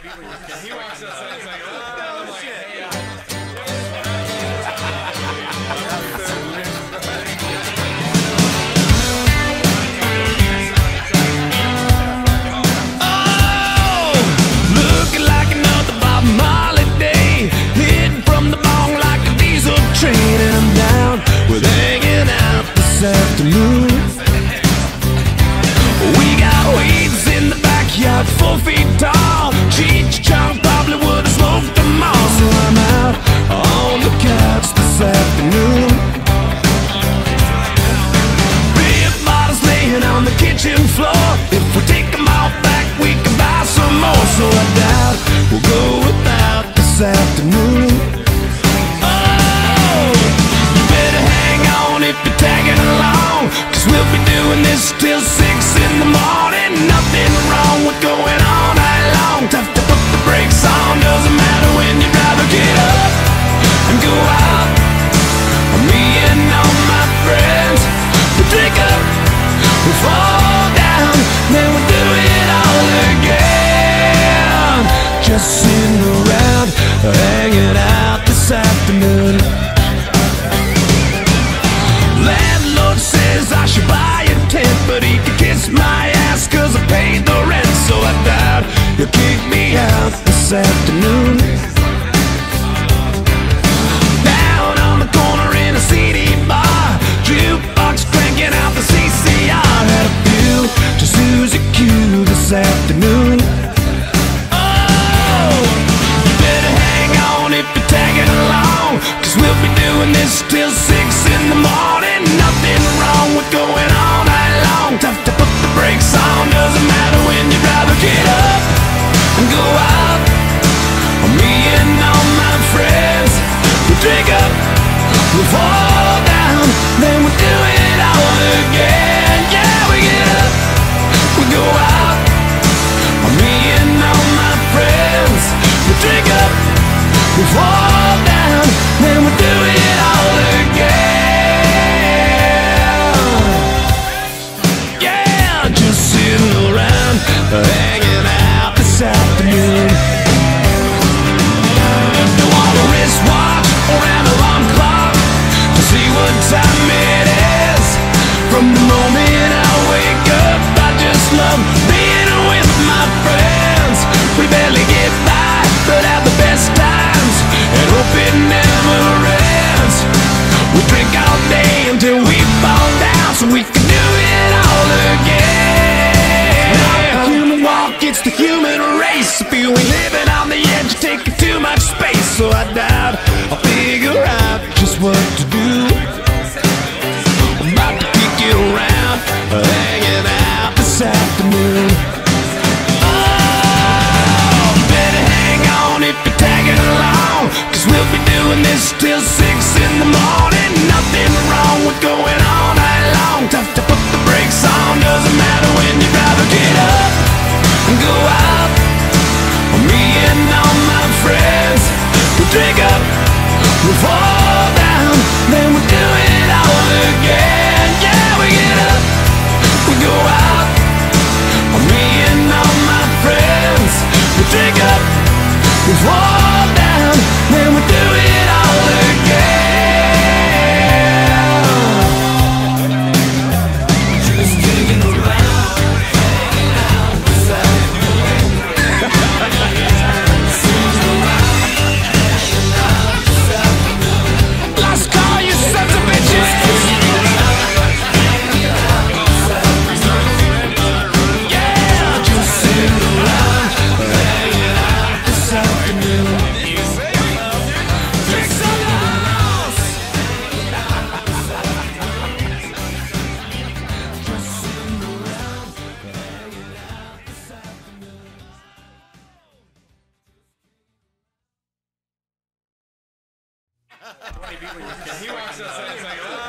He walks outside, he's like, oh, shit. Looking like another Bob Marley day, hitting from the bong like a diesel train, and I'm down with hanging out this afternoon. We got weeds in the backyard, 4 feet tall. Cheech Chong probably would have smoked them all, so I'm out on the couch this afternoon. Beer bottles laying on the kitchen floor. If we take them all back, we can buy some more. So I doubt we'll go without this afternoon. Oh, you better hang on if you're tagging along, 'cause we'll be doing this till 6 in the morning. Nothing wrong with going all night long. Tough to put the brakes on, doesn't matter when you rather get up and go out. Me and all my friends, we drink up, we fall down, then we do it all again. Just sitting around, hanging out this afternoon. Landlord says I should buy a tent, but he can kiss my ass 'cause I paid the rent. So I doubt he'll kick me out this afternoon. Down on the corner in a CD bar, jukebox cranking out the CCR. Had a few to Susie Q this afternoon. Oh, you better hang on if you're tagging along, 'cause we'll be doing this till 6 in the morning. Nothing wrong with going all night long. Tough to put the brakes on, doesn't matter when you'd rather get up and go out. Me and all my friends, we drink up, we fall down, then we do it all again. Yeah, we get up, we go out. Me and all my friends, we drink up, we fall down, then we do it all again. Yeah, just sitting around, hanging out this afternoon. Don't want a wristwatch or an alarm clock to see what time it is. From the moment I wake up, I just love being with my friends. We barely get by, but have the best times, and hope it never ends. We drink all day until we fall down, so we can do it all again. Not the human walk, it's the human race. If you ain't living on the edge, you're taking too much space. So I doubt I'll figure out just what to do. I'm about to kick it around, hanging out this afternoon. Oh, better hang on if you're tagging along, 'cause we'll be doing this till 6 in the morning. Nothing wrong with going all night long. Tough to put the brakes on, doesn't matter when you'd rather get up and go out. Me and all my friends, we drink up, we fall down, then we do it all again. Yeah, we get up, we go out. Me and all my friends, we drink up, we fall down, then we do it all again. Just digging around, hanging out this afternoon. Let's call you sons of bitches. Yeah, just sitting around, hanging out this afternoon. Drink some else. Just sitting around, hanging out this afternoon. 20 people. He walks outside, he's like, oh.